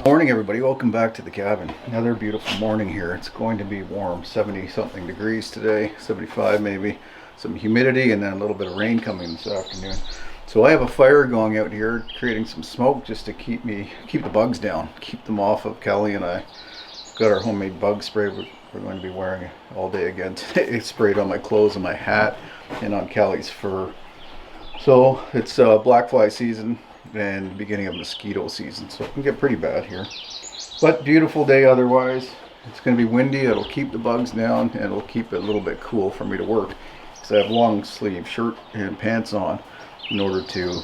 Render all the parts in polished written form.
Morning everybody, welcome back to the cabin. Another beautiful morning here. It's going to be warm, 70 something degrees today, 75 maybe. Some humidity and then a little bit of rain coming this afternoon. So I have a fire going out here, creating some smoke just to keep the bugs down, keep them off of Kelly and I. Got our homemade bug spray we're going to be wearing all day again today. It's sprayed on my clothes and my hat and on Kelly's fur. So it's black fly season and beginning of mosquito season, so it can get pretty bad here. But beautiful day otherwise. It's going to be windy, it'll keep the bugs down and it'll keep it a little bit cool for me to work, because I have long sleeve shirt and pants on in order to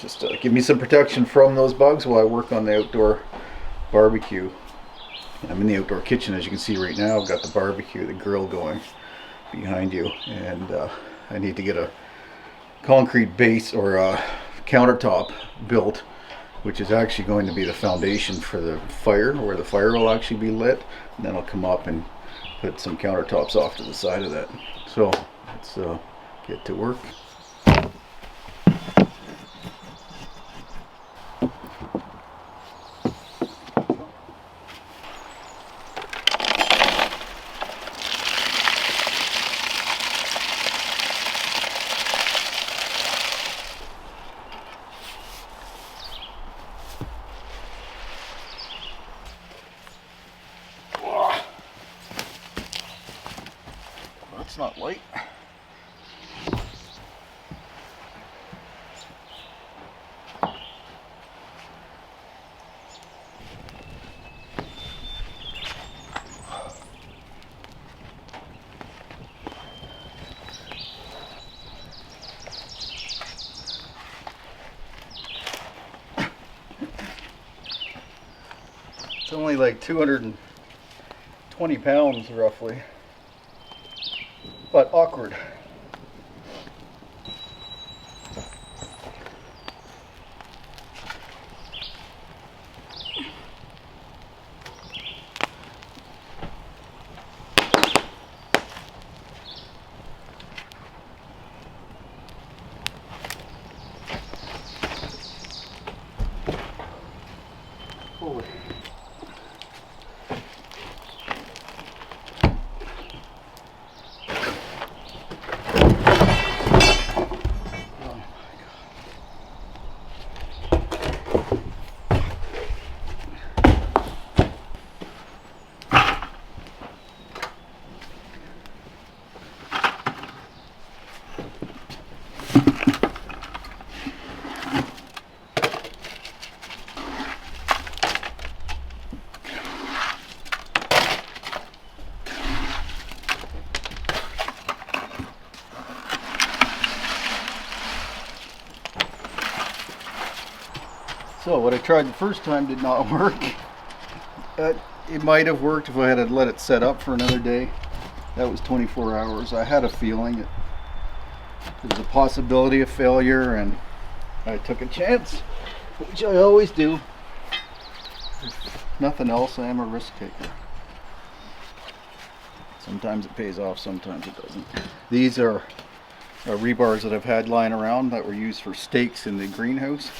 just give me some protection from those bugs while I work on the outdoor barbecue. I'm in the outdoor kitchen, as you can see right now. I've got the barbecue, the grill going behind you, and I need to get a concrete base or a countertop built, which is actually going to be the foundation for the fire, where the fire will actually be lit, and then I'll come up and put some countertops off to the side of that. So let's get to work. It's not light. It's only like 220 pounds roughly. But awkward. Holy. So what I tried the first time did not work. It might have worked if I had let it set up for another day. That was 24 hours. I had a feeling there was a possibility of failure, and I took a chance, which I always do. If nothing else, I am a risk taker. Sometimes it pays off, sometimes it doesn't. These are rebars that I've had lying around that were used for stakes in the greenhouse.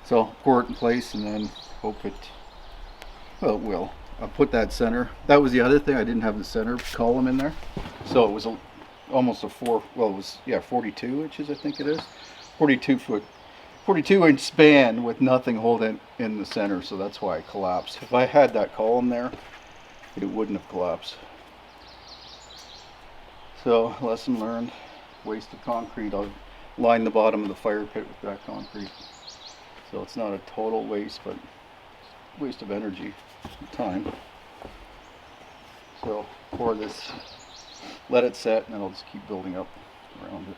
So pour it in place and then hope it will. I'll put that center. That was the other thing, I didn't have the center column in there. So it was almost a 42 inches I think it is. 42 inch span with nothing holding in the center, so that's why it collapsed. If I had that column there, it wouldn't have collapsed. So lesson learned, wasted concrete. I'll line the bottom of the fire pit with that concrete. So it's not a total waste, but waste of energy, time. So pour this, let it set, and then I'll just keep building up around it.